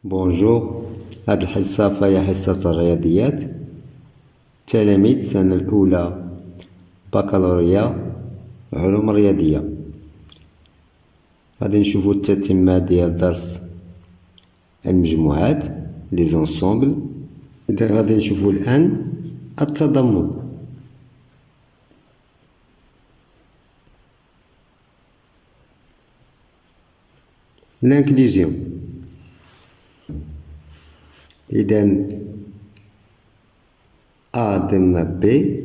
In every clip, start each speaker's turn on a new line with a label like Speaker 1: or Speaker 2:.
Speaker 1: بونجور. هاد الحصة فهي حصة الرياضيات. تلاميذ السنة الأولى بكالوريا علوم رياضية. غادي نشوفو التتمة ديال درس المجموعات لي زونسومبل. إذا غادي نشوفو الآن التضمن. لانكليزيون. إذن أ ضمن بي،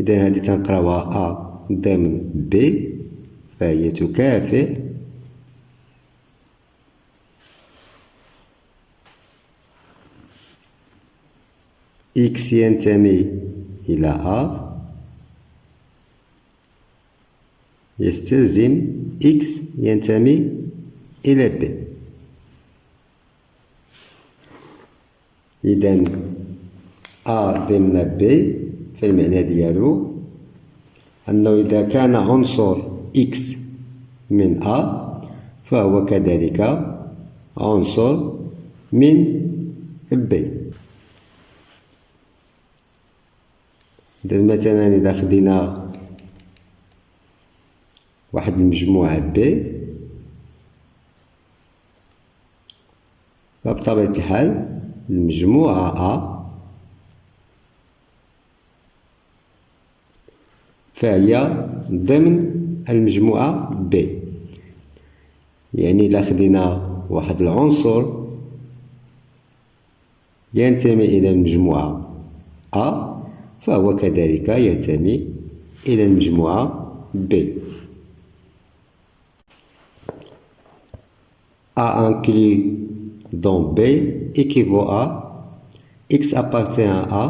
Speaker 1: إذن هادي تنقراوها أ ضمن بي فهي تكافئ إكس ينتمي إلى أ يستلزم إكس ينتمي إلى بي. إذن أ ضمن بي فالمعنى ديالو أنه إذا كان عنصر إكس من أ فهو كذلك عنصر من بي. إذن مثلا إذا خدينا واحد المجموعة بي فبطبيعة الحال المجموعة أ فهي ضمن المجموعة بي. يعني إلا خدينا واحد العنصر ينتمي إلى المجموعة أ فهو كذلك ينتمي إلى المجموعة بي. A inclus dans B équivaut à X appartient à A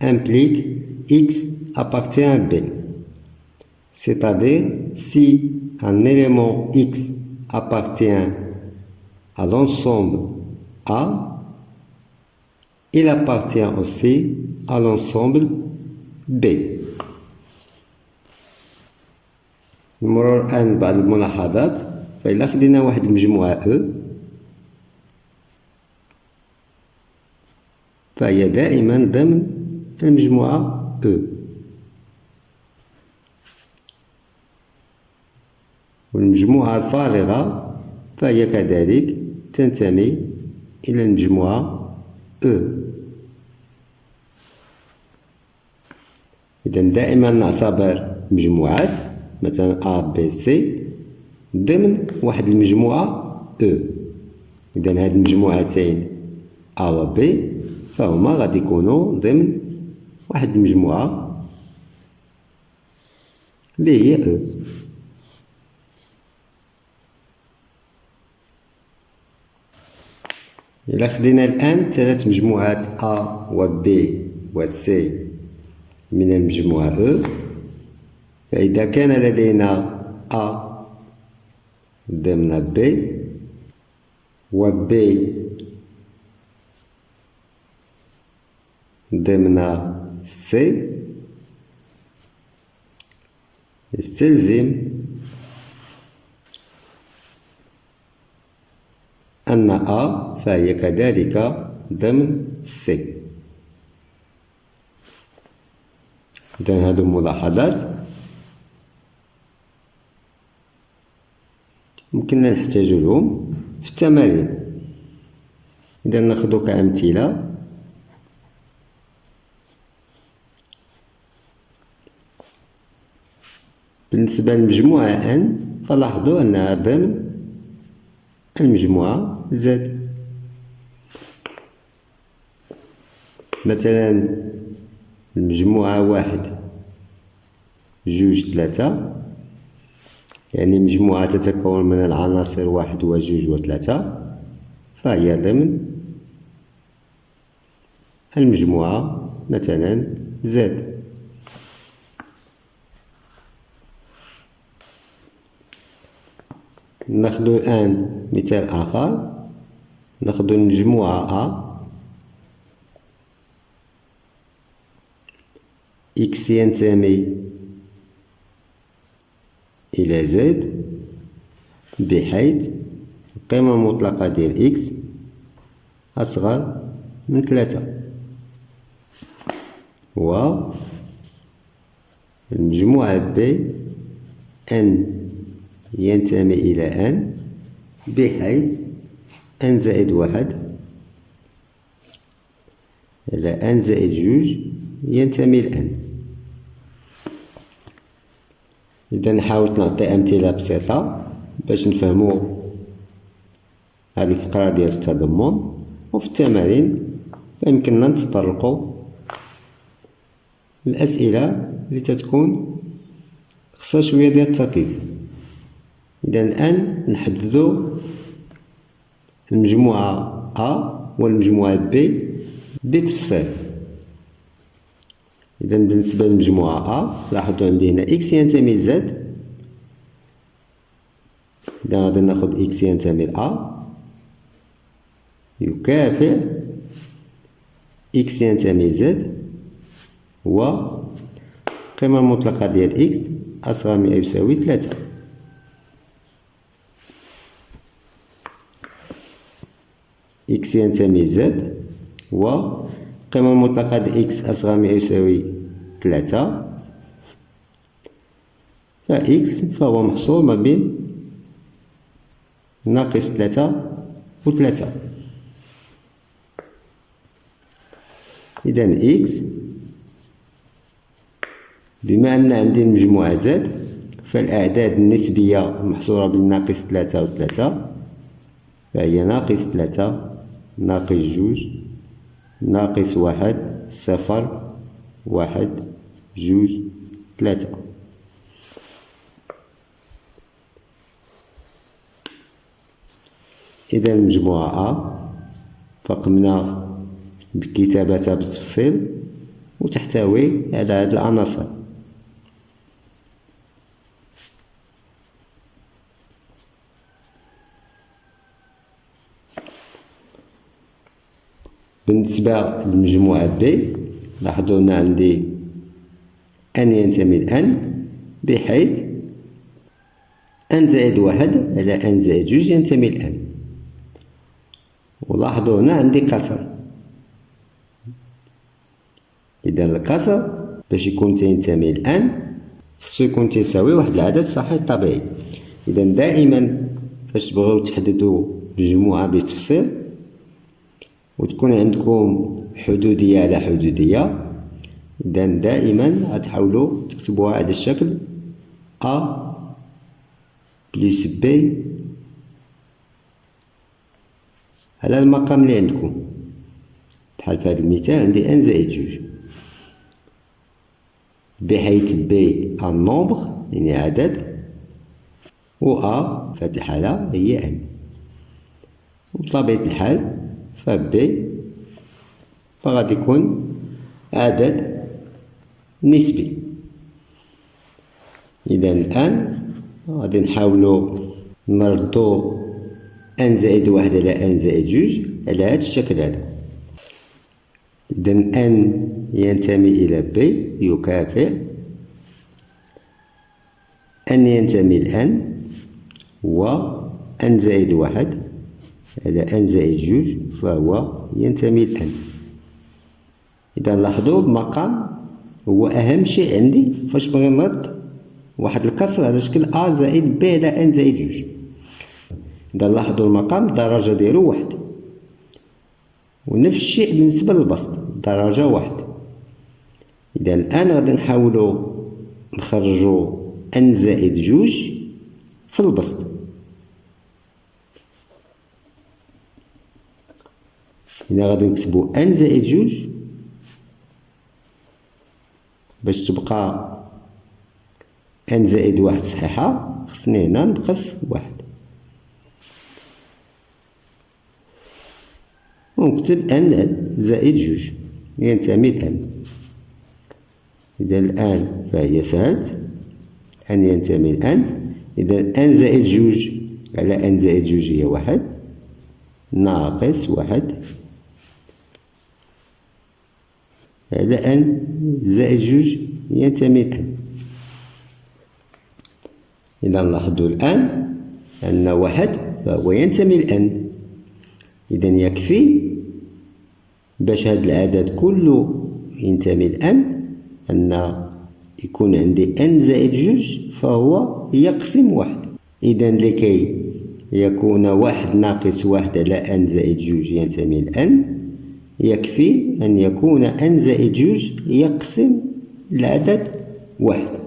Speaker 1: implique X appartient à B. C'est-à-dire, si un élément X appartient à l'ensemble A, il appartient aussi à l'ensemble B. نمرر الآن بعض الملاحظات. فإلا خدينا واحد المجموعة أو فهي دائما ضمن المجموعة أو، والمجموعة الفارغة فهي كذلك تنتمي إلى المجموعة أو. إذن دائما نعتبر مجموعات مثلا A B C ضمن واحد المجموعة أو. إذن هاد المجموعتين A و B فهما غادي يكونوا ضمن واحد المجموعة اللي هي أو. إلا خدينا الآن ثلاث مجموعات A و B و C من المجموعة أو، فإذا كان لدينا A ضمن B و B ضمن C يستلزم أن A فهي كذلك ضمن C. إذن هادو ملاحظات ممكننا نحتاجو لهم في التمارين. إذا ناخدو كأمثلة. بالنسبة للمجموعة أن فلاحظوا أنها ضمن المجموعة زد. مثلا المجموعة واحد جوج ثلاثة، يعني مجموعة تتكون من العناصر واحد وجوج وثلاثة فهي ضمن المجموعة مثلا زد. ناخدو الآن مثال آخر. ناخدو المجموعة أ إكس ينتمي إلى زد بحيث القيمة المطلقة ديال إكس أصغر من 3 و المجموعة بي أن ينتمي إلى أن بحيث أن زائد 1 على أن زائد 2 ينتمي لأن. إذا حاولت نعطي أمثلة بسيطة باش نفهمو هذه الفقرة ديال التضمن، وفي التمارين فيمكننا نتطرقو الأسئلة اللي تتكون خصها شوية ديال التركيز. إذا الآن نحددو المجموعة أ والمجموعة بي بتفصيل. إذا بالنسبة للمجموعة أ لاحظوا عندي هنا إكس ينتمي لزد. إذا غادي ناخد إكس ينتمي لأ يكافئ إكس ينتمي لزد و القيمة المطلقة ديال إكس أصغر من أو يساوي 3. إكس ينتمي لزد و القيمة المطلقة ديال إكس أصغر من أو يساوي 3، فإكس فهو محصور ما بين ناقص 3 و 3. إذا إكس بما أن عندي المجموعة زد فالأعداد النسبية المحصورة بين ناقص 3 و 3 فهي ناقص 3 ناقص 2 ناقص 1 0 1 2 3. إذا المجموعة أ فقمنا بكتابتها بالتفصيل وتحتوي على هذه العناصر. بالنسبة للمجموعة بي لاحظوا هنا عندي أن ينتمي لأن بحيث أن زائد 1 على أن زائد 2 ينتمي لأن. ولاحظوا هنا عندي كسر. إذا الكسر باش يكون تينتمي لأن خصو يكون تيساوي واحد العدد صحيح طبيعي. إذا دائما فاش تبغيو تحددوا مجموعة بتفصيل وتكون عندكم حدودية على حدودية، إذا دائما غتحاولوا تكتبوها على الشكل أ بلس بي على المقام اللي عندكم. بحال في هذا المثال عندي أن زائد 2 بحيث بي ان نومبر يعني عدد و أ في هذه الحالة هي أن. وبطبيعة الحال فبي فغادي يكون عدد نسبي. إذا الآن غادي نحاولو نردو أن زائد 1 على أن زائد 2 على هذا الشكل هذا. إذا أن ينتمي إلى بي يكافئ أن ينتمي لأن و أن زائد 1 على أن زائد 2 فهو ينتمي لأن. إذا لاحظوا المقام هو أهم شيء عندي فاش بغي نرد واحد الكسر على شكل أ زائد بي على أن زائد 2. إذا لاحظوا المقام الدرجة ديالو 1 ونفس الشيء بالنسبة للبسط درجة 1. إذا الآن غادي نحاولو نخرجو أن زائد 2 في البسط. هنا غادي نكتبو أن زائد 2 باش تبقى أن زائد 1 صحيحة خصني هنا نقص 1 ونكتب أن زائد 2 ينتمي لأن. إذا الآن فهي سهلت أن ينتمي لأن. إذا أن زائد 2 على أن زائد 2 هي 1 ناقص 1 على أن زائد 2 ينتمي لأن. إذا نلاحظوا الآن أن 1 فهو ينتمي لN. إذا يكفي باش هاد العدد كله ينتمي لN أن يكون عندي N زائد جوج فهو يقسم واحد. إذا لكي يكون واحد ناقص واحد على N زائد جوج ينتمي لN، يكفي أن يكون N زائد جوج يقسم العدد واحد.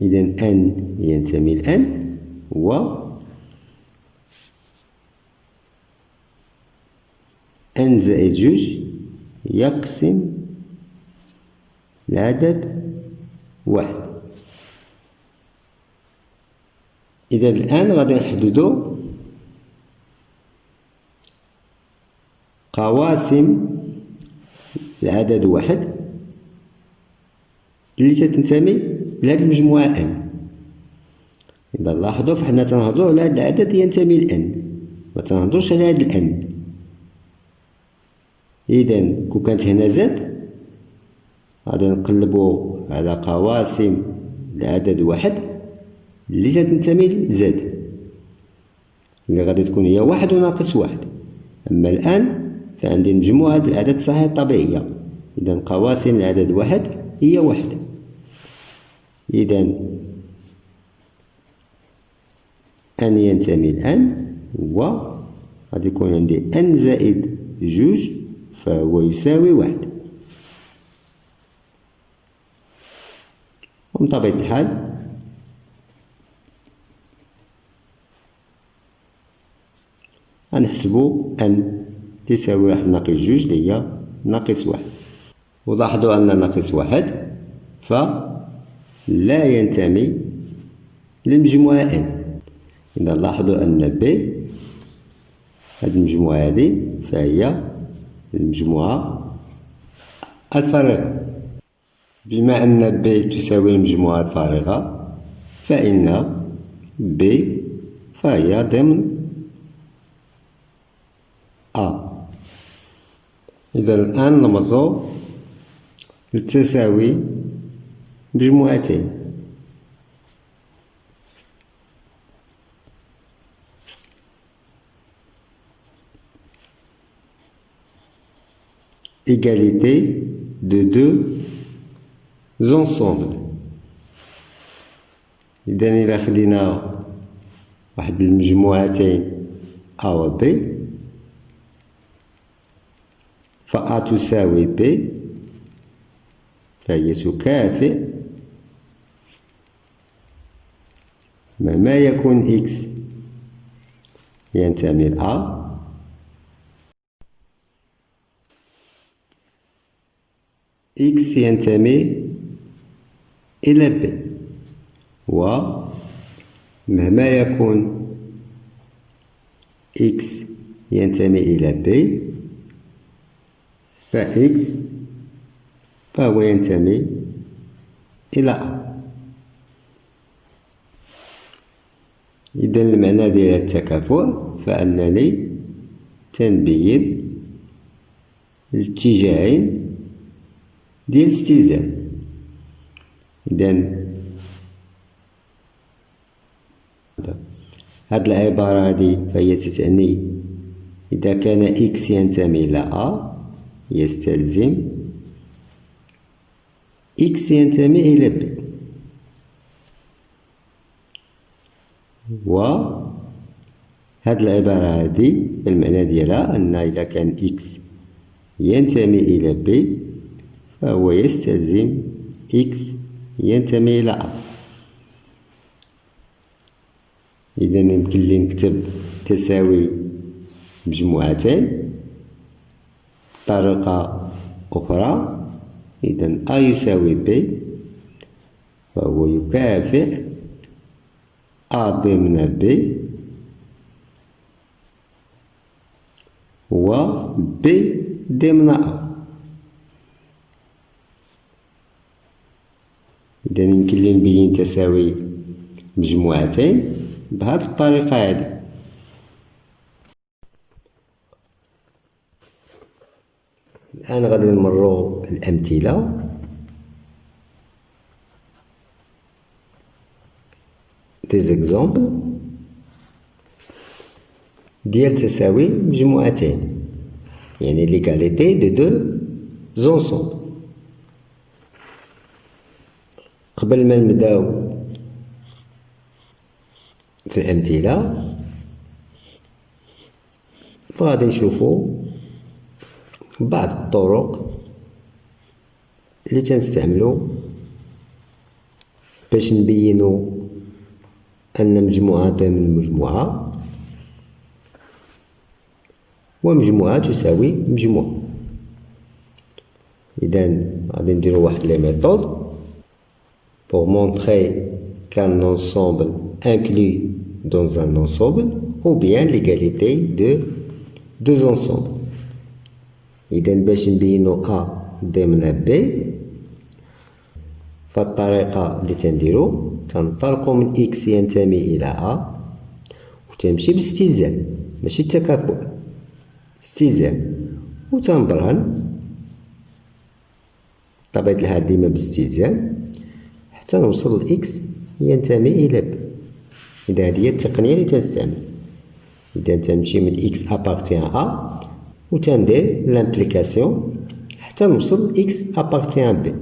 Speaker 1: إذا N ينتمي لN و N زائد جوج يقسم العدد واحد. إذا الآن غادي نحددو قواسم العدد واحد اللي تتنتمي لهاد المجموعة N. إذا لاحظوا فحنا تنهضرو على هاد العدد ينتمي لN، ما تنهضروش على هاد الN. إذا كون كانت هنا زد غادي نقلبو على قواسم العدد واحد اللي تتنتمي لزد، اللي غادي تكون هي واحد وناقص واحد. أما الآن فعندي مجموعة الأعداد الصحيحة الطبيعية. إذا قواسم العدد واحد هي واحد. إذا N ينتمي لN و غادي يكون عندي N زائد جوج فهو يساوي واحد. ومن طبيعة الحال غنحسبو N تساوي واحد ناقص جوج اللي هي ناقص واحد. ولاحظوا أن ناقص واحد فلا ينتمي للمجموعة N. إذا لاحظوا أن B هاد المجموعة هادي فهي المجموعة الفارغة. بما أن B تساوي المجموعة الفارغة فإن B فهي ضمن A. إذا الآن نمرو للتساوي مجموعتين. Égalité de deux ensembles. إذا إلا خدينا واحد المجموعتين A و B فA تساوي B فهي تكافئ ما يكون X ينتمي ل A X ينتمي إلى B، ومهما يكون X ينتمي إلى B فX فهو ينتمي إلى A. إذا المعنى ديال التكافؤ فأنني تنبين الاتجاهين ديال الاستزام. إذا هاد العبارة هادي فهي تتعني إذا كان X ينتمي إلى A يستلزم X ينتمي إلى B، وهاد العبارة هادي المعنى ديالها أن إذا كان X ينتمي إلى B فهو يستلزم X ينتمي إلى A. إذا يمكن لي نكتب تساوي مجموعتين بطريقة أخرى. إذا A يساوي B فهو يكافئ A ضمن B و B ضمن A. إذا يمكن لي نبين تساوي مجموعتين بهذه الطريقة هذه. الآن غادي نمرو الأمثلة. دي زيكزامبل ديال تساوي مجموعتين، يعني ليغاليتي دو دو زونسومبل. قبل ما نبداو في الأمثلة فغادي نشوفو بعض الطرق اللي تنستعملو باش نبينو أن مجموعة ضمن مجموعة ومجموعة تساوي مجموعة. إذا غادي نديرو واحد لي ميثود pour montrer qu'un ensemble inclus dans un ensemble ou bien l'égalité de deux ensembles. إذا باش نبينو A ضمن B فالطريقة اللي تنديرو تنطلقو من X ينتمي إلى A وتمشي باستلزام، ماشي التكافؤ، استلزام، وتنبرهن بطبيعة الحال ديما باستلزام حتى نوصل لإكس ينتمي إلى ب. إذا هذه هي التقنية اللي تنستعمل. إذا تنمشي من إكس أبارتيان أ و تندير لامبليكاسيون حتى نوصل لإكس أبارتيان بي.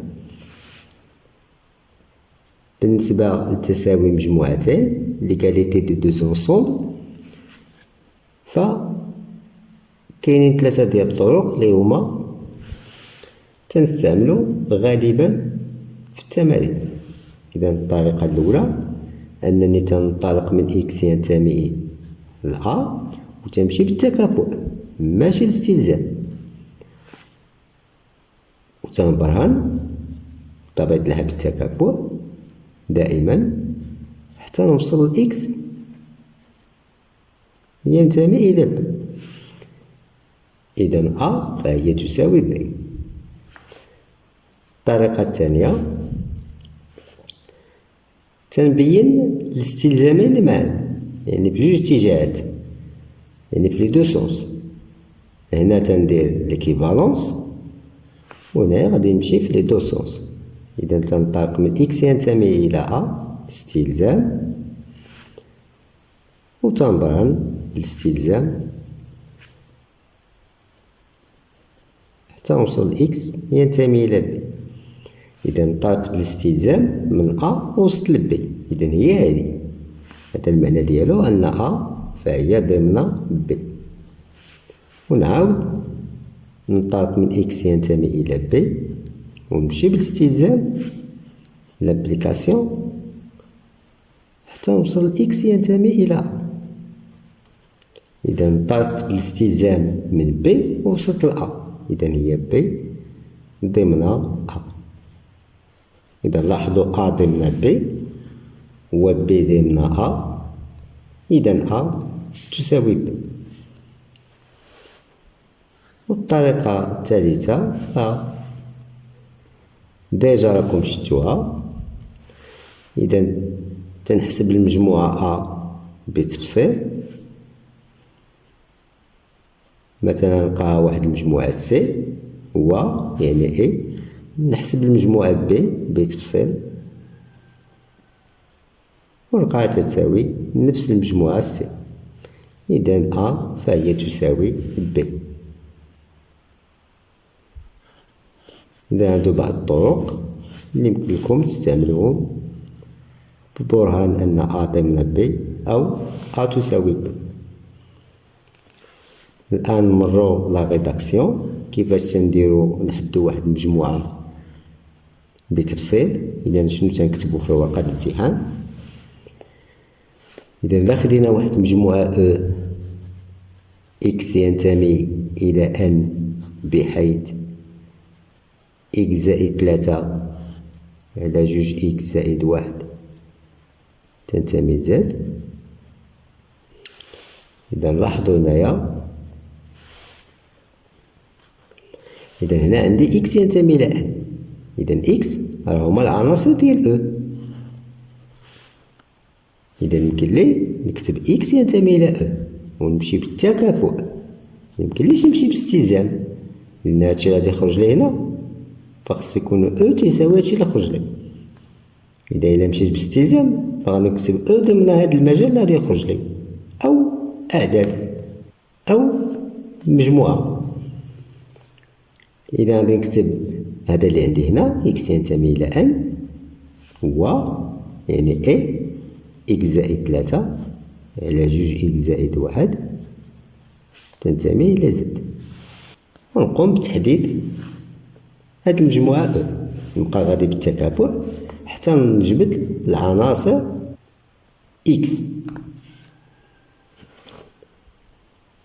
Speaker 1: بالنسبة لتساوي مجموعتين ليغاليتي دو دو زونسومبل ف كاينين ثلاثة ديال الطرق اللي هما تنستعملو غالبا في التمارين. إذا الطريقة الأولى أنني تنطلق من إكس ينتمي لأ وتمشي بالتكافؤ ماشي الاستلزام، وتنبرهن بطبيعة الحال بالتكافؤ دائما حتى نوصل لإكس ينتمي إلى ب. إذا أ فهي تساوي ب. الطريقة الثانية تنبين الاستلزامين معا، يعني في جوج اتجاهات، يعني في لي دو سونس. هنا تندير ليكيفالونس وهنايا غادي نمشي في لي دو سونس. إذا تنطلق من إكس ينتمي إلى أ استلزام وتنبرهن بالاستلزام حتى نوصل لإكس ينتمي إلى بي. إذا نطلق بالاستلزام من أ وصلت لبي. إذا هي هذه، هذا المعنى ديالو أن أ فهي ضمن بي. ونعاود ننطلق من إكس ينتمي إلى بي ونمشي بالاستلزام لابليكاسيون حتى نوصل لإكس ينتمي إلى أ. إذا انطلقت بالاستلزام من بي ووصلت لأ. إذا هي بي ضمن أ. إذا لاحظوا أ ضمن بي و بي ضمن أ. إذا أ تساوي بي. والطريقة الثالثة ديجا راكم شفتوها. إذا تنحسب المجموعة أ بتفصيل. مثلا نلقاها واحد المجموعة سي و يعني اي، نحسب المجموعة بي بتفصيل ونلقاها تساوي نفس المجموعة سي. إذا أ فهي تساوي بي. إذا هادو بعض الطرق اللي يمكن لكم تستعملوهم ببرهان أن أ ضمن بي أو أ تساوي بي. الآن نمرو لا ريداكسيون كيفاش تنديرو نحدو واحد المجموعة بتفصيل. إذا شنو تنكتبو في ورقة الامتحان؟ إذا إلا خدينا واحد المجموعة أو إكس ينتمي إلى أن بحيث إكس زائد 3 على جوج إكس زائد 1 تنتمي لزد. إذا لاحظوا هنايا، إذا هنا عندي إكس ينتمي إلى أن. إذا إكس راه هما العناصر ديال أو. إذا يمكن لي نكتب إكس ينتمي إلى أو ونمشي بالتكافؤ، ميمكنليش نمشي بالاستلزام لأن هادشي غادي يخرج لي هنا فخص يكون أو تيساوي هادشي اللي خرج لي. إلا مشيت باستلزام فغادي نكتب أو ضمن هذا المجال اللي غادي يخرج لي، أو أعداد، أو مجموعة. إذا غادي نكتب هذا اللي عندي هنا إكس ينتمي إلى أن، هو يعني إي إكس زائد 3 على 2 إكس زائد 1 تنتمي إلى زد. ونقوم بتحديد هاد المجموعة أو، نبقى غادي بالتكافؤ حتى نجبد العناصر إكس.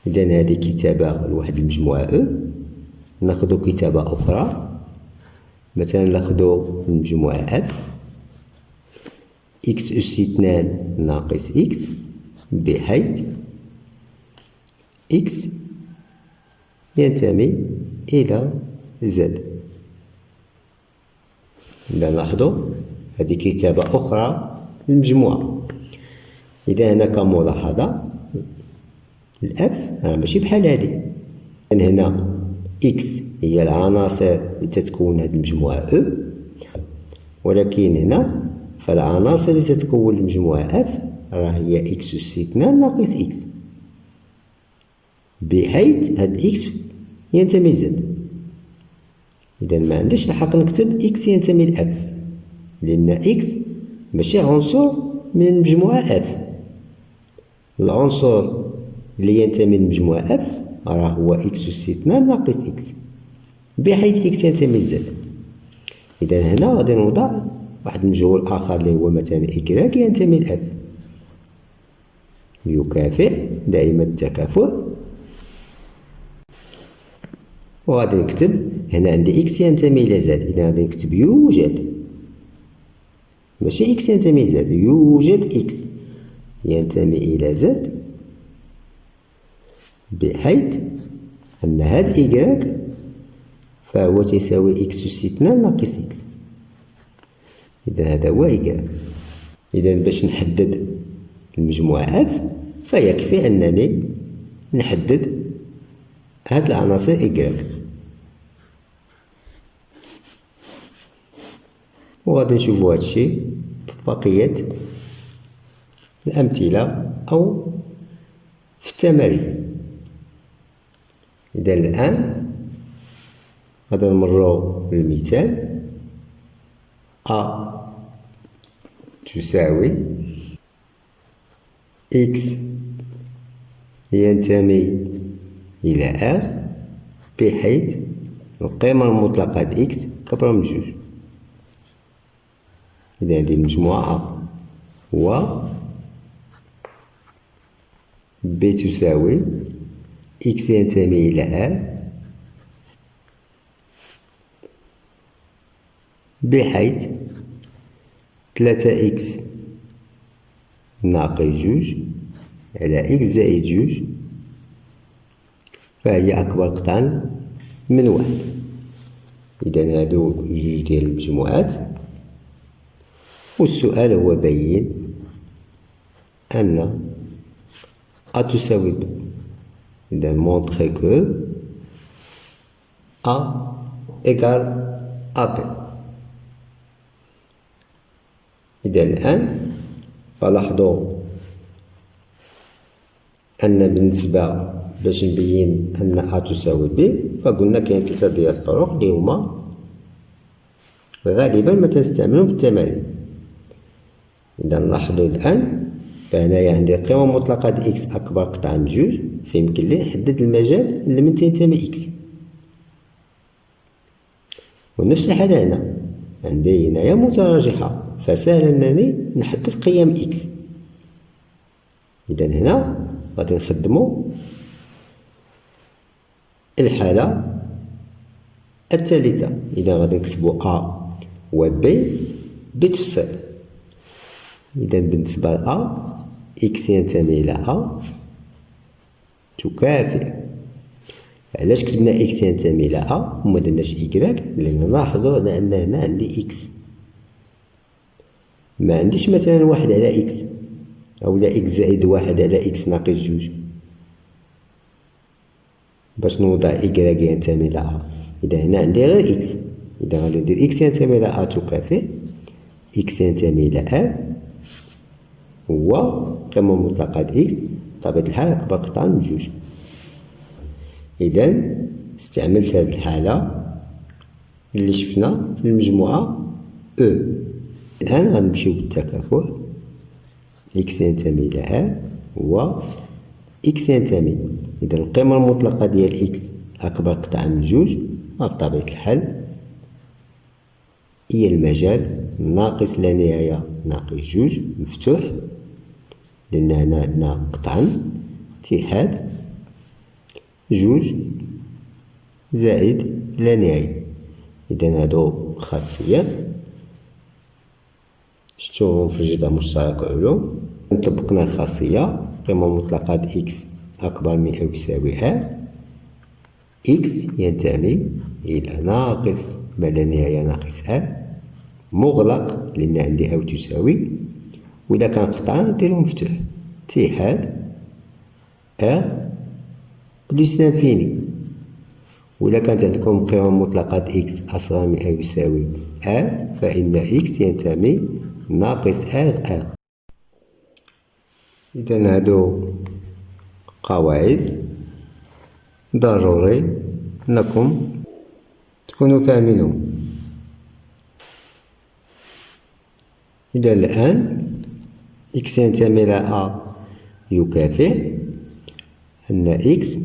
Speaker 1: إذا هذه كتابة لواحد المجموعة أو. ناخدو كتابة أخرى، مثلا ناخدو المجموعة اف إكس أس 2 ناقص إكس، بحيث إكس ينتمي إلى زد. إذا لاحظوا هذه كتابة أخرى للمجموعة. إذا هنا كملاحظة الأف ماشي بحال هادي، هنا إكس هي العناصر اللي تتكون هذه المجموعة أو، ولكن هنا فالعناصر اللي تتكون المجموعة اف راه هي إكس أس 2 ناقص إكس، بحيث هاد إكس ينتمي لزد. إذا ما عنديش الحق نكتب إكس ينتمي لأف، لأن إكس ماشي عنصر من المجموعة اف. العنصر اللي ينتمي للمجموعة اف راه هو إكس أس 2 ناقص إكس، بحيث إكس ينتمي لزد. إذا هنا غادي نوضع واحد المجهول آخر اللي هو مثلا إكراك ينتمي لأف، يكافئ دائما التكافؤ. وغادي نكتب هنا عندي إكس ينتمي إلى زد، إذا غادي نكتب يوجد، ماشي إكس ينتمي إلى زد، يوجد إكس ينتمي إلى زد، بحيث أن هاد إكراك فهو تساوي إكس أس 2 ناقص إكس. إذا هذا هو إكراك. إذا باش نحدد المجموعة اف فيكفي أنني نحدد هاد العناصر إكراك. وغادي نشوفو هادشي في بقية الأمثلة أو في التمارين. إذا الآن غادي نمرو للمثال أ تساوي إكس ينتمي إلى R، بحيث القيمة المطلقة د إكس كبر من 2. إذا هذه المجموعة و ب تساوي إكس ينتمي إلى R، بحيث 3 إكس ناقص 2 على إكس زائد 2 فهي أكبر قطعا من 1. إذا هادو جوج ديال المجموعات، والسؤال هو بين أن أ تساوي ب. إذا montrer que A égale AB. إذا الآن فلاحظوا أن بالنسبة باش نبين أن أ تساوي ب فقلنا كاين 3 ديال الطرق اللي هما غالبا ما تنستعملهم في التمارين. إذا نلاحظوا الآن فهنايا عندي القيمة المطلقة د إكس أكبر قطعا من 2، فيمكن لي نحدد المجال اللي من تنتمي إكس. ونفس الحالة هنا عندي هنايا متراجحة، فسهل أنني نحدد قيم إكس. إذا هنا غادي نخدمو الحالة الثالثة. إذا غادي نكتبو أ و بي بتفصيل. إذا بالنسبة ل أ إكس ينتمي إلى أ تكافئ. علاش كتبنا إكس ينتمي إلى أ وما درناش إكراك؟ لأن نلاحظو على أن هنا عندي إكس، ما عنديش مثلا 1 على إكس أولا إكس زائد 1 على إكس ناقص 2 باش نوضع إكراك ينتمي إلى أ. إذا هنا عندي غير إكس، إذا غادي ندير إكس ينتمي إلى أ تكافئ إكس ينتمي إلى ار هو القيمة المطلقة إكس بطبيعة الحال أكبر قطعا من جوج. إذا استعملت هذه الحالة اللي شفنا في المجموعة أو. الآن غنمشيو بالتكافؤ. إكس ينتمي إلى ار هو إكس ينتمي، إذا القيمة المطلقة ديال إكس أكبر قطعا من جوج، بطبيعة الحال هي المجال ناقص لا نهاية ناقص جوج مفتوح، لأن هنا عندنا قطعا اتحاد جوج زائد لا نهاية. إذا هادو خاصيات شفتوهم في الجدول المشترك علوم. طبقنا الخاصية قيمة مطلقة إكس أكبر من أو يساوي ار، إكس ينتمي إلى ناقص ما لا نهاية ناقص ار مغلق لأن عندي أو تساوي، وإذا كان قطعان نديرو مفتوح اتحاد ار بلس لانفيني. وإذا كانت عندكم قيمة مطلقة إكس أصغر من أو يساوي ار فإن إكس ينتمي ناقص ار. إذا هادو قواعد ضروري أنكم تكونوا فاهمينهم. إذا الآن إكس ينتمي إلى أ يكافئ أن إكس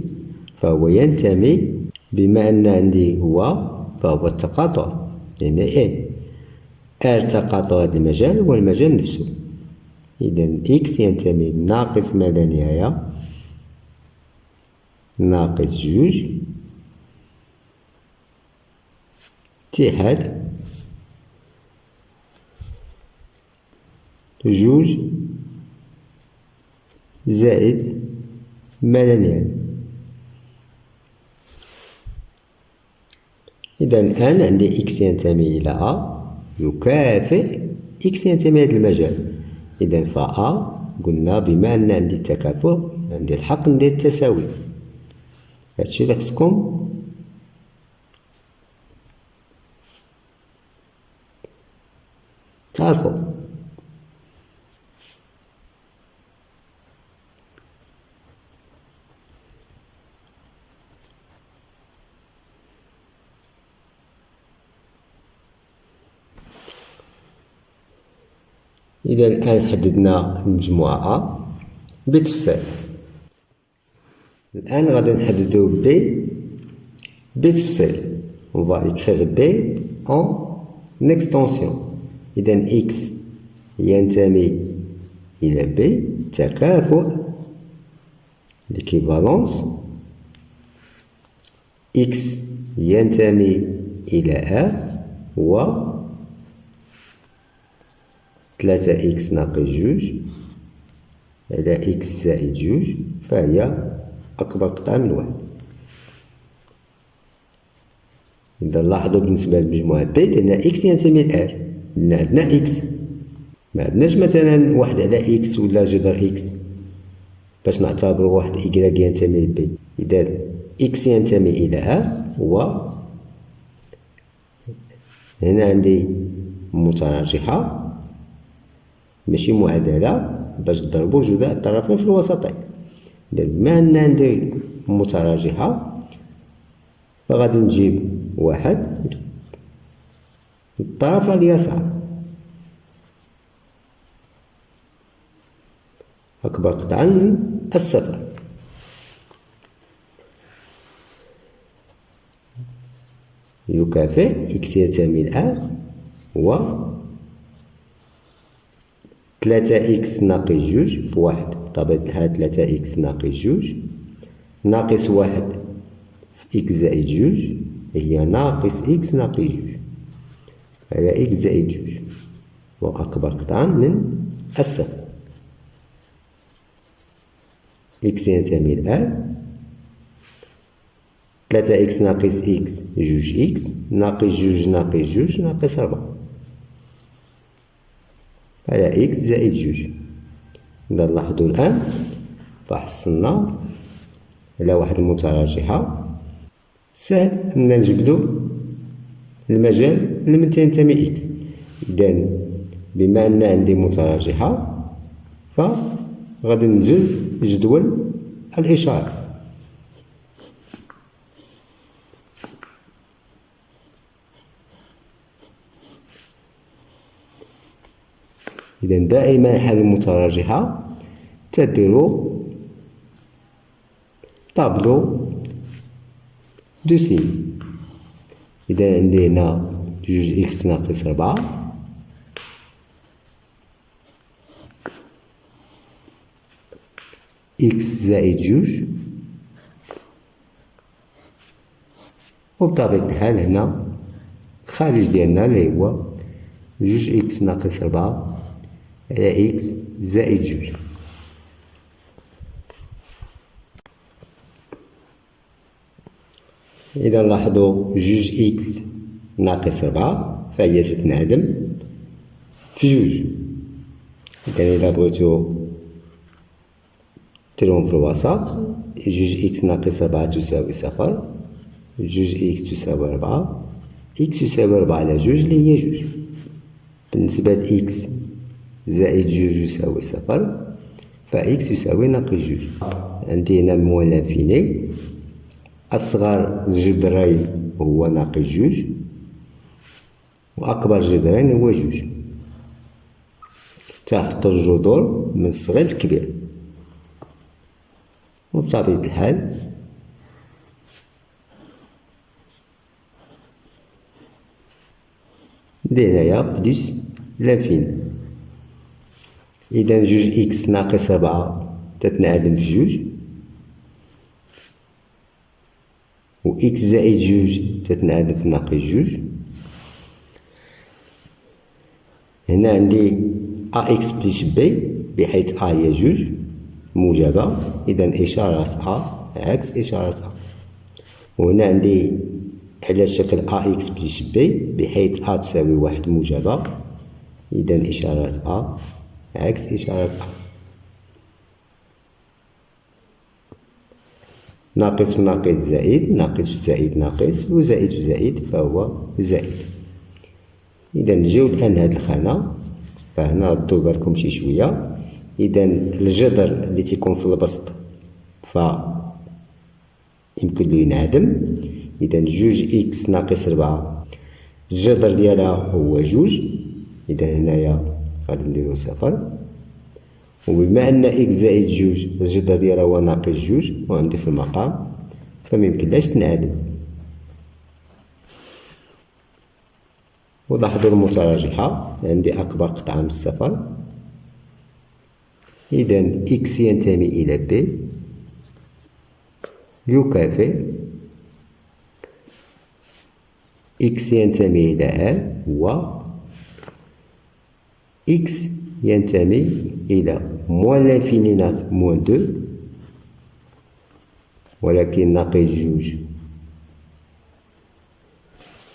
Speaker 1: فهو ينتمي، بما أن عندي هو فهو التقاطع، يعني إيه ار تقاطع هذا المجال هو المجال نفسه. إذا إكس ينتمي ناقص ما لا نهاية ناقص جوج اتحاد جوج زائد ما لا نهاية. إذا الآن عندي إكس ينتمي إلى أ يكافئ إكس ينتمي إلى المجال. إذا فأ قلنا بما أن عندي التكافؤ عندي الحق ندير التساوي. هادشي اللي خصكم تعرفوا. إذا الآن حددنا المجموعة أ بتفصيل. الآن غادي نحددو بي بتفصيل. On va écrire B en extension. إذا إكس ينتمي إلى B تكافؤ l'équivalence إكس ينتمي إلى R هو 3 إكس ناقص جوج على إكس زائد جوج، فهي أكبر قطعة من واحد. إذا لاحظوا بالنسبة للمجموعة بي لأن إكس ينتمي لآر، لأن عندنا إكس، ما عندناش مثلا واحد على إكس ولا جذر إكس باش نعتبرو واحد إكراك ينتمي لبي. إذا إكس ينتمي إلى آر هو هنا عندي متراجحة ماشي معادلة باش نضربو جوج الطرفين في الوسطين. إذا بما أن عندي متراجحة فغادي نجيب واحد الطرف اليسار أكبر قطعا من الصفر. يكافئ إكس ينتمي لآر هو 3 إكس ناقص جوج في واحد بطبيعة الحال 3 إكس ناقص جوج ناقص واحد في إكس زائد جوج هي ناقص إكس ناقص جوج على إكس زائد جوج وأكبر قطعا من الصفر. إكس ينتمي لآر 3 إكس ناقص إكس جوج إكس ناقص جوج ناقص جوج ناقص 4 على إكس زائد جوج. إذا لاحظوا الآن فحصلنا على واحد المتراجحة سهل أننا نجبدو المجال لمن تنتمي إكس. إذا بما أن عندي متراجحة فغادي ننجز جدول الإشارة. إذا دائما حال المتراجحة تدير طابلو دو سين. إذا عندي هنا جوج إكس ناقص 4 إكس زائد جوج، وبطبيعة الحال هنا الخارج ديالنا اللي هو جوج إكس ناقص 4 على إكس زائد جوج. إذا لاحظوا جوج إكس ناقص 4 فهي تتنعدم في جوج. إذا إلا بغيتو ديروهم في الوسط، جوج إكس ناقص 4 تساوي صفر، جوج إكس تساوي 4، إكس يساوي 4 على جوج اللي هي جوج. بالنسبة لإكس زائد جوج يساوي صفر، فإكس يساوي ناقص جوج. عندي هنا موال لانفيني، أصغر الجذرين هو ناقص جوج، وأكبر جذرين هو جوج. تحط الجذور من الصغير للكبير، وبطبيعة الحال ندير هنايا بليس لانفيني. إذا جوج إكس ناقص 4 تتنعدم في جوج، و إكس زائد جوج تتنعدم في ناقص جوج. هنا عندي أ إكس بلس بي بحيث أ هي جوج موجبة، إذا إشارة أ عكس إشارة أ. وهنا عندي على شكل أ إكس بلس بي بحيث أ تساوي واحد موجبة، إذا إشارة أ عكس إشارة أ. ناقص في ناقص زائد، ناقص في زائد ناقص، وزائد في زائد فهو زائد. إذا نجيو الآن لهاد الخانة، فهنا ردو بالكم شي شوية. إذا الجذر اللي تيكون في البسط ف يمكن لو ينعدم. إذا جوج إكس ناقص 4 الجذر ديالها هو جوج، إذا هنايا غادي نديرو صفر. وبما أن إكس زائد جوج الجذر ديالها هو ناقص جوج وعندي في المقام، فميمكنلاش تنعدم. ولاحظوا المتراجحة عندي أكبر قطعة من الصفر، إذا إكس ينتمي إلى بي يكافئ إكس ينتمي إلى آ و إكس ينتمي إلى موان لانفيني موان دو، ولكن ناقص جوج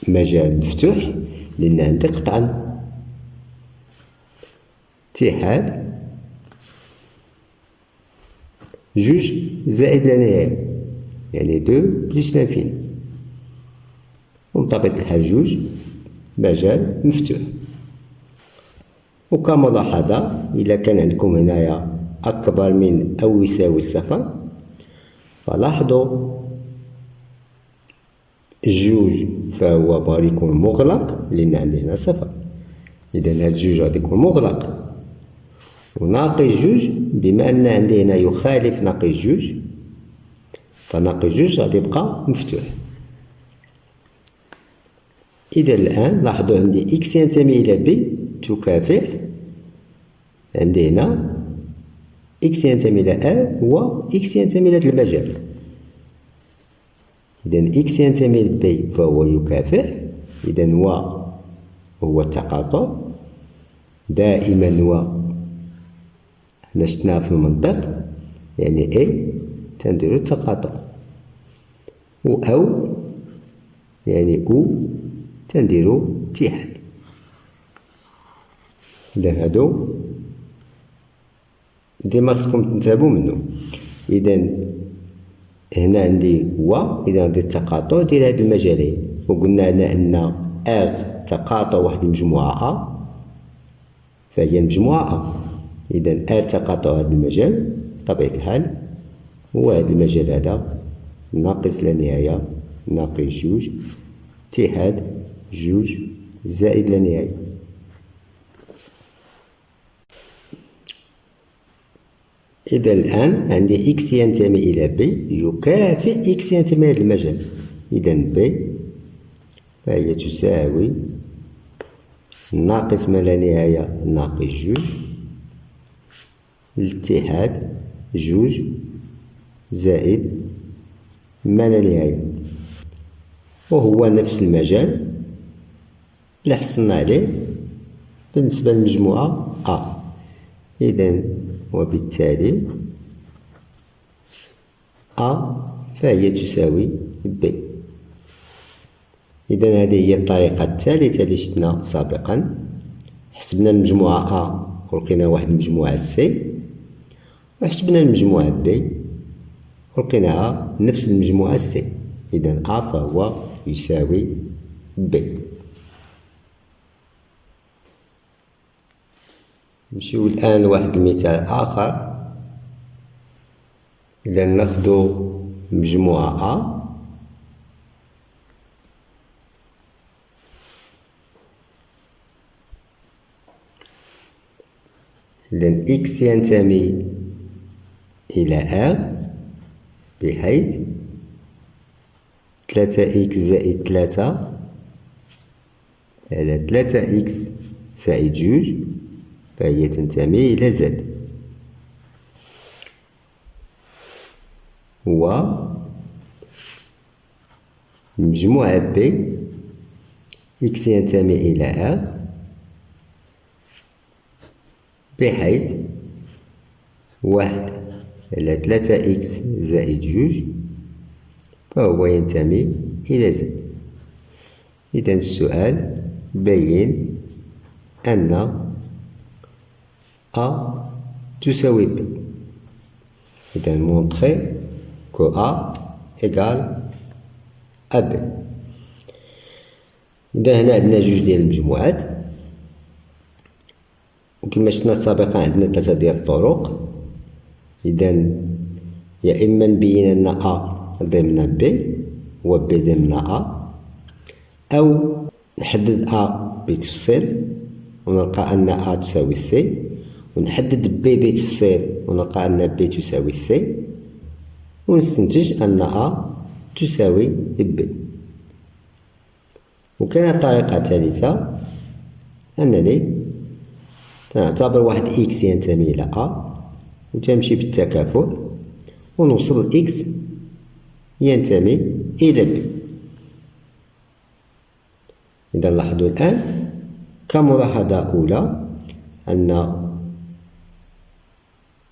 Speaker 1: مجال مفتوح لأن عندي قطعا اتحاد جوج زائد لا نهاية، يعني دو بلس لانفيني، وبطبيعة الحال جوج مجال مفتوح. وكملاحظة إلا كان عندكم هنايا أكبر من أو يساوي صفر، فلاحظوا جوج فهو بغا يكون مغلق لأن عندي هنا صفر، إذا هاد جوج غادي يكون مغلق. وناقص جوج بما أن عندي هنا يخالف ناقص جوج، فناقص جوج غادي يبقى مفتوح. إذا الآن لاحظوا عندي إكس ينتمي إلى بي تكافئ، عندي هنا إكس ينتمي إلى أ و إكس ينتمي إلى هذا المجال. إذا إكس ينتمي إلى بي فهو يكافئ، إذا و هو التقاطع دائما. و حنا شفناها في المنطق، يعني أي تنديرو التقاطع، و أو يعني أو تنديرو اتحاد. إذا هادو ديما خصكم تنتبهو منو. إذا هنا عندي و، إذا عندي التقاطع ديال هاد المجالين، وقلنا هنا أن آغ تقاطع واحد المجموعة أ فهي المجموعة أ. إذا R تقاطع هذا المجال بطبيعة الحال هو هذا المجال هذا ناقص لا نهاية ناقص جوج اتحاد جوج زائد لا نهاية. إذا الآن عندي إكس ينتمي إلى بي يكافئ إكس ينتمي إلى المجال. إذا بي فهي تساوي ناقص ما لا نهاية ناقص جوج الاتحاد جوج زائد ما لا نهاية، وهو نفس المجال اللي حصلنا عليه بالنسبة للمجموعة أ. إذا وبالتالي أ فهي تساوي ب. إذا هذه هي الطريقة الثالثة اللي شفنا سابقا. حسبنا المجموعة أ ولقينا واحد المجموعة سي، وحسبنا المجموعة بي ولقيناها نفس المجموعة سي. إذا أ فهو يساوي بي. نمشيو الآن لواحد المثال آخر. إذا ناخدو مجموعة أ إذا إكس ينتمي إلى R بحيث 3x زائد 3 على 3x زائد جوج فهي تنتمي إلى Z. و مجموعة B x ينتمي إلى R بحيث 1 على 3x زائد جوج فهو ينتمي إلى Z. إذا السؤال بين أن A تساوي B. إذا montrer que A égale à B. إذا هنا عندنا جوج ديال المجموعات، وكما شفنا سابقا عندنا ثلاثة ديال الطرق. إذا يا إما نبين أن أ ضمن بي و بي ضمن أ، أو نحدد أ بتفصيل ونلقى أن أ تساوي سي، ونحدد بي بتفصيل ونلقى أن بي تساوي سي، ونستنتج أن أ تساوي بي. وكاينة طريقة ثالثة أنني تنعتبر واحد إكس ينتمي إلى أ وتمشي بالتكافؤ ونوصل إكس ينتمي إلى بي. إذا لاحظوا الآن كملاحظة أولى أن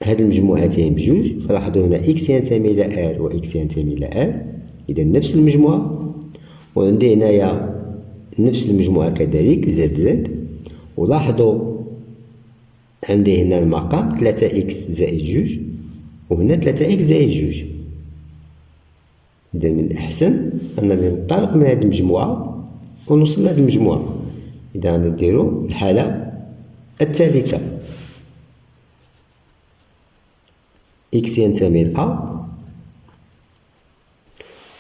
Speaker 1: هاد المجموعتين بجوج، فلاحظوا هنا إكس ينتمي إلى R و إكس ينتمي إلى R، إذا نفس المجموعة. وعندي هنايا نفس المجموعة كذلك زد زد، ولاحظوا عندي هنا المقام 3x زائد جوج وهنا 3x زائد جوج. إذا من الأحسن أننا ننطلق من هذه المجموعة ونوصل لهذه المجموعة. إذا نديرو الحالة الثالثة x ينتمي ل A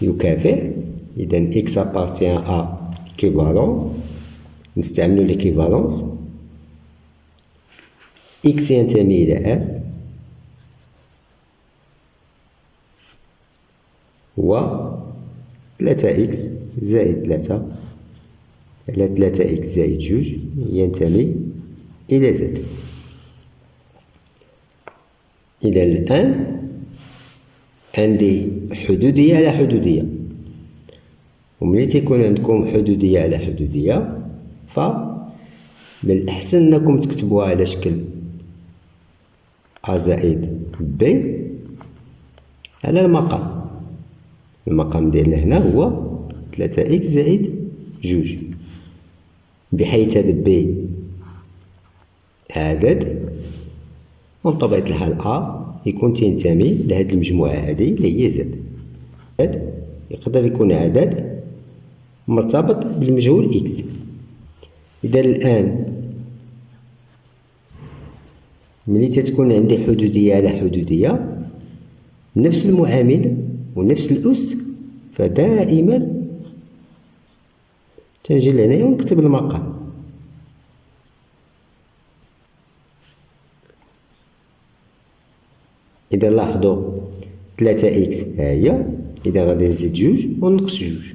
Speaker 1: يكافئ، إذا x appartient à équivalent، نستعملو l'équivalence. x ينتمي إلى R و 3x زائد 3 على 3x زائد جوج ينتمي إلى Z. إذا الآن عندي حدودية على حدودية، وملي تيكون عندكم حدودية على حدودية فمن الأحسن أنكم تكتبوها على شكل A زائد B على المقام. المقام ديالنا هنا هو 3x زائد جوج، بحيث هذا B عدد، وبطبيعة الحال A يكون تنتمي لهاد المجموعة هذه اللي هي Z. يقدر يكون عدد مرتبط بالمجهول X. إذا الآن ملي تتكون عندي حدودية على حدودية نفس المعامل ونفس الأس، فدائما تنجي لهنايا ونكتب المقام. إذا لاحظوا 3 إكس ها هي، إذا غادي نزيد جوج ونقص جوج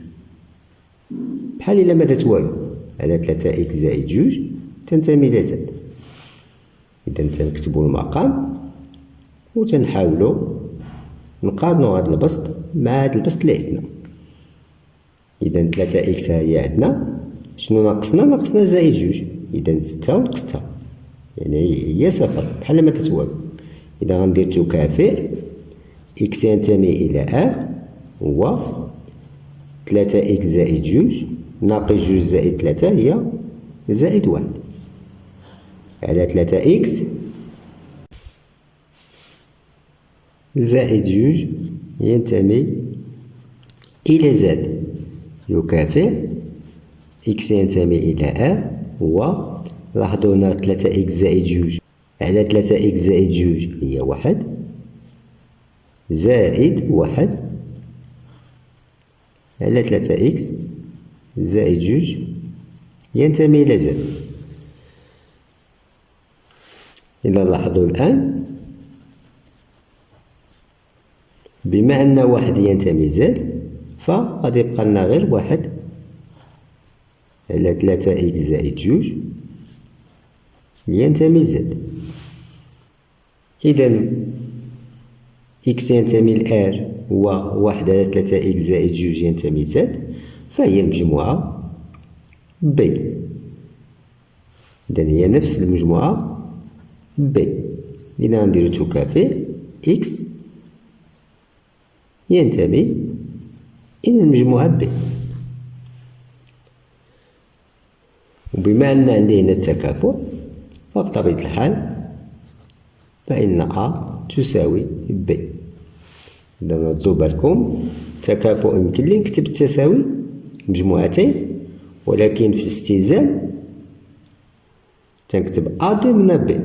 Speaker 1: بحال إلا ما درت والو، على 3 إكس زائد جوج تنتمي إلى زد. إذا تنكتبو المقام و تنحاولو نقارنو هاد البسط مع هاد البسط اللي عندنا. إذا 3 إكس ها هي عندنا، شنو ناقصنا؟ ناقصنا زائد جوج، إذا 6 ونقصتها يعني هي صفر بحال ما درت والو. إذا غندير تكافئ إكس ينتمي إلى هو 3 إكس زائد جوج ناقص جوج زائد 3 هي زائد 1 على 3 إكس زائد جوج ينتمي إلى زد يكافئ إكس ينتمي إلى هو، لاحظوا هنا 3 إكس زائد جوج على 3 إكس زائد جوج هي 1 زائد 1 على 3 إكس زائد جوج ينتمي إلى زد. إذا لاحظوا الآن بما أن 1 ينتمي زد فغادي يبقى لنا غير 1 على 3 إكس زائد جوج ينتمي زد. إذا إكس ينتمي لآر هو 1 على 3 إكس زائد جوج ينتمي زد، فهي المجموعة بي. إذا هي نفس المجموعة بي. إذا نديرو تكافئ إكس ينتمي إلى المجموعة بي. وبما أن عندي هنا التكافؤ فبطبيعة الحال فإن أ تساوي بي. إذا ردوا بالكم التكافؤ يمكن لي نكتب التساوي مجموعتين، ولكن في الاستلزام تنكتب أ ضمن بي.